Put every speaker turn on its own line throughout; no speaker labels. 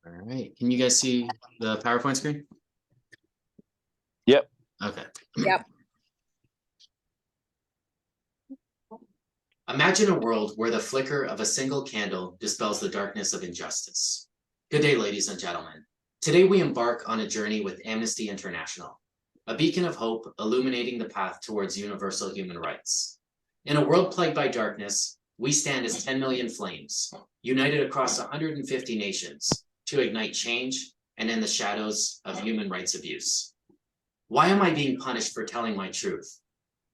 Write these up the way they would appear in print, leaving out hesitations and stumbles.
All right, can you guys see the PowerPoint screen?
Yep.
Okay.
Yep.
Imagine a world where the flicker of a single candle dispels the darkness of injustice. Good day, ladies and gentlemen. Today we embark on a journey with Amnesty International, a beacon of hope illuminating the path towards universal human rights. In a world plagued by darkness, we stand as 10 million flames, united across 150 nations to ignite change and end the shadows of human rights abuse. Why am I being punished for telling my truth?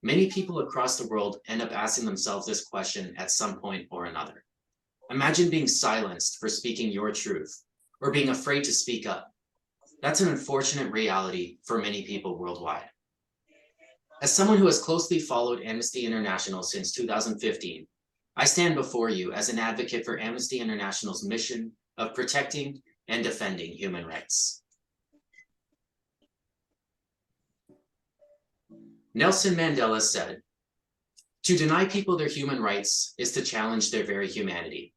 Many people across the world end up asking themselves this question at some point or another. Imagine being silenced for speaking your truth, or being afraid to speak up. That's an unfortunate reality for many people worldwide. As someone who has closely followed Amnesty International since 2015, I stand before you as an advocate for Amnesty International's mission of protecting and defending human rights. Nelson Mandela said, "To deny people their human rights is to challenge their very humanity."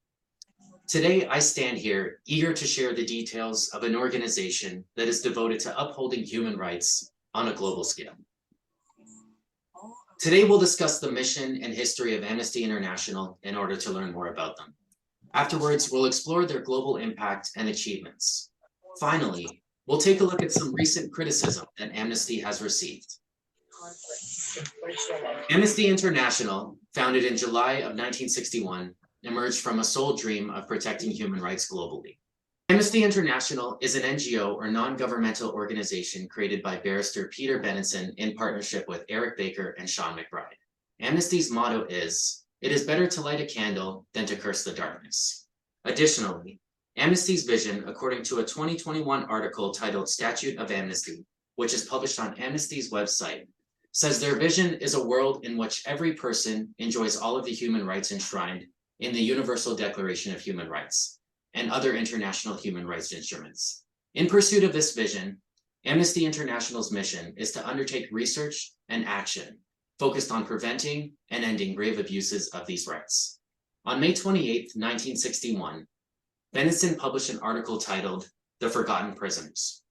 Today, I stand here eager to share the details of an organization that is devoted to upholding human rights on a global scale. Today, we'll discuss the mission and history of Amnesty International in order to learn more about them. Afterwards, we'll explore their global impact and achievements. Finally, we'll take a look at some recent criticism that Amnesty has received. Amnesty International, founded in July of 1961, emerged from a sole dream of protecting human rights globally. Amnesty International is an NGO or non-governmental organization created by barrister Peter Benenson in partnership with Eric Baker and Sean McBride. Amnesty's motto is, "It is better to light a candle than to curse the darkness." Additionally, Amnesty's vision, according to a 2021 article titled Statute of Amnesty, which is published on Amnesty's website, says their vision is a world in which every person enjoys all of the human rights enshrined in the Universal Declaration of Human Rights and other international human rights instruments. In pursuit of this vision, Amnesty International's mission is to undertake research and action focused on preventing and ending grave abuses of these rights. On May 28, 1961, Benenson published an article titled "The Forgotten Prisoners,"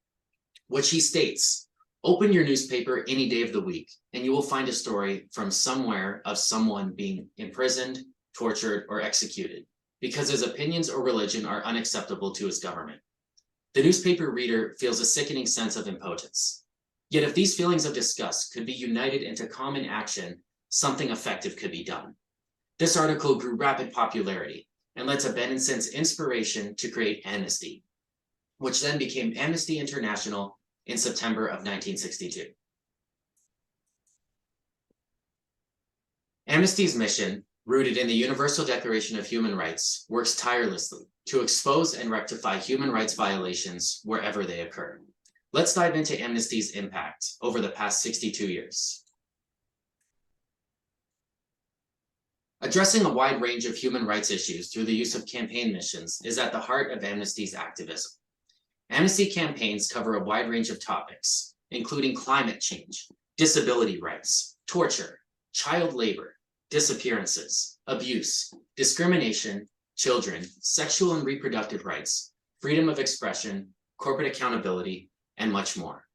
which he states, "Open your newspaper any day of the week, and you will find a story from somewhere of someone being imprisoned, tortured, or executed because his opinions or religion are unacceptable to his government. The newspaper reader feels a sickening sense of impotence. Yet if these feelings of disgust could be united into common action, something effective could be done." This article grew rapid popularity and led to Benenson's inspiration to create Amnesty, which then became Amnesty International in September of 1962. Amnesty's mission, rooted in the Universal Declaration of Human Rights, works tirelessly to expose and rectify human rights violations wherever they occur. Let's dive into Amnesty's impact over the past 62 years. Addressing a wide range of human rights issues through the use of campaign missions is at the heart of Amnesty's activism. Amnesty campaigns cover a wide range of topics, including climate change, disability rights, torture, child labor, disappearances, abuse, discrimination, children, sexual and reproductive rights, freedom of expression, corporate accountability, and much more.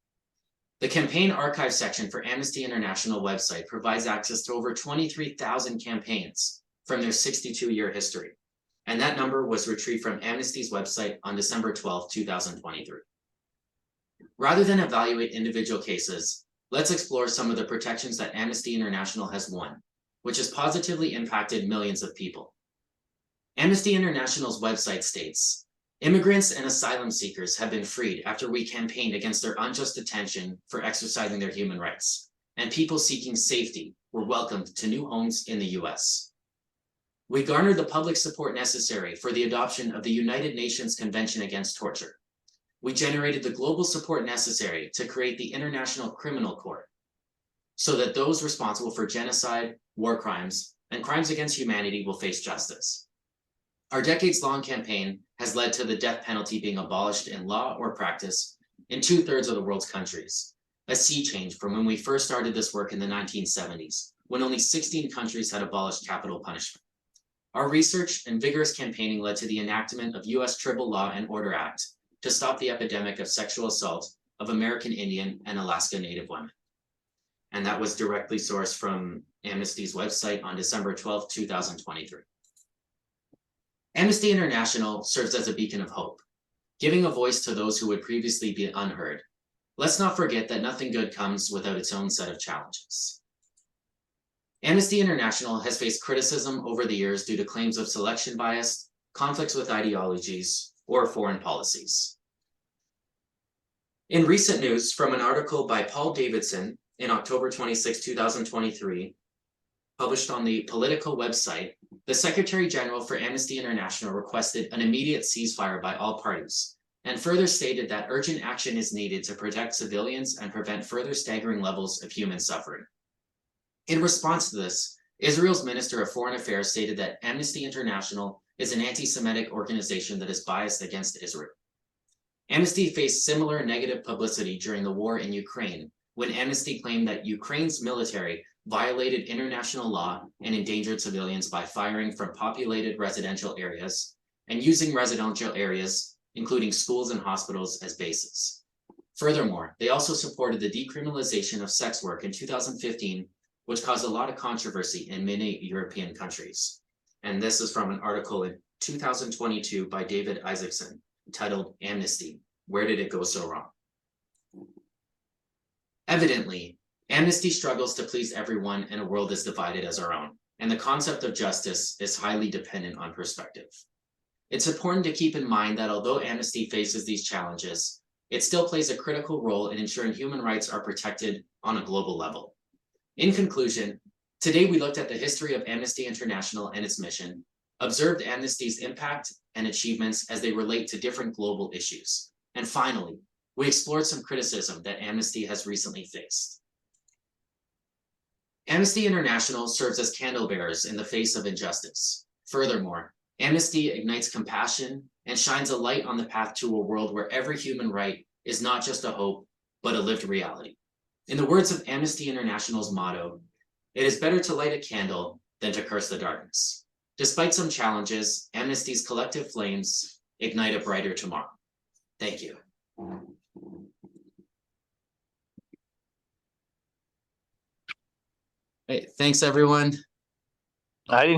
The campaign archive section for Amnesty International website provides access to over 23,000 campaigns from their 62-year history, and that number was retrieved from Amnesty's website on December 12, 2023. Rather than evaluate individual cases, let's explore some of the protections that Amnesty International has won, which has positively impacted millions of people. Amnesty International's website states, "Immigrants and asylum seekers have been freed after we campaigned against their unjust detention for exercising their human rights, and people seeking safety were welcomed to new homes in the US. We garnered the public support necessary for the adoption of the United Nations Convention Against Torture. We generated the global support necessary to create the International Criminal Court so that those responsible for genocide, war crimes, and crimes against humanity will face justice. Our decades-long campaign has led to the death penalty being abolished in law or practice in 2/3 of the world's countries, a sea change from when we first started this work in the 1970s, when only 16 countries had abolished capital punishment. Our research and vigorous campaigning led to the enactment of U.S. Tribal Law and Order Act to stop the epidemic of sexual assault of American Indian and Alaska Native women. And that was directly sourced from Amnesty's website on December 12, 2023. Amnesty International serves as a beacon of hope, giving a voice to those who would previously be unheard. Let's not forget that nothing good comes without its own set of challenges. Amnesty International has faced criticism over the years due to claims of selection bias, conflicts with ideologies, or foreign policies. In recent news from an article by Paul Davidson in October 26, 2023, published on the Politico website, the Secretary General for Amnesty International requested an immediate ceasefire by all parties, and further stated that urgent action is needed to protect civilians and prevent further staggering levels of human suffering. In response to this, Israel's Minister of Foreign Affairs stated that Amnesty International is an anti-Semitic organization that is biased against Israel. Amnesty faced similar negative publicity during the war in Ukraine, when Amnesty claimed that Ukraine's military violated international law and endangered civilians by firing from populated residential areas and using residential areas, including schools and hospitals, as bases. Furthermore, they also supported the decriminalization of sex work in 2015, which caused a lot of controversy in many European countries. And this is from an article in 2022 by David Isaacson, titled Amnesty, Where Did It Go So Wrong? Evidently, Amnesty struggles to please everyone in a world as divided as our own, and the concept of justice is highly dependent on perspective. It's important to keep in mind that although Amnesty faces these challenges, it still plays a critical role in ensuring human rights are protected on a global level. In conclusion, today we looked at the history of Amnesty International and its mission, observed Amnesty's impact and achievements as they relate to different global issues, and finally, we explored some criticism that Amnesty has recently faced. Amnesty International serves as candle bearers in the face of injustice. Furthermore, Amnesty ignites compassion and shines a light on the path to a world where every human right is not just a hope, but a lived reality. In the words of Amnesty International's motto, it is better to light a candle than to curse the darkness. Despite some challenges, Amnesty's collective flames ignite a brighter tomorrow. Thank you. Hey, thanks everyone.
I didn't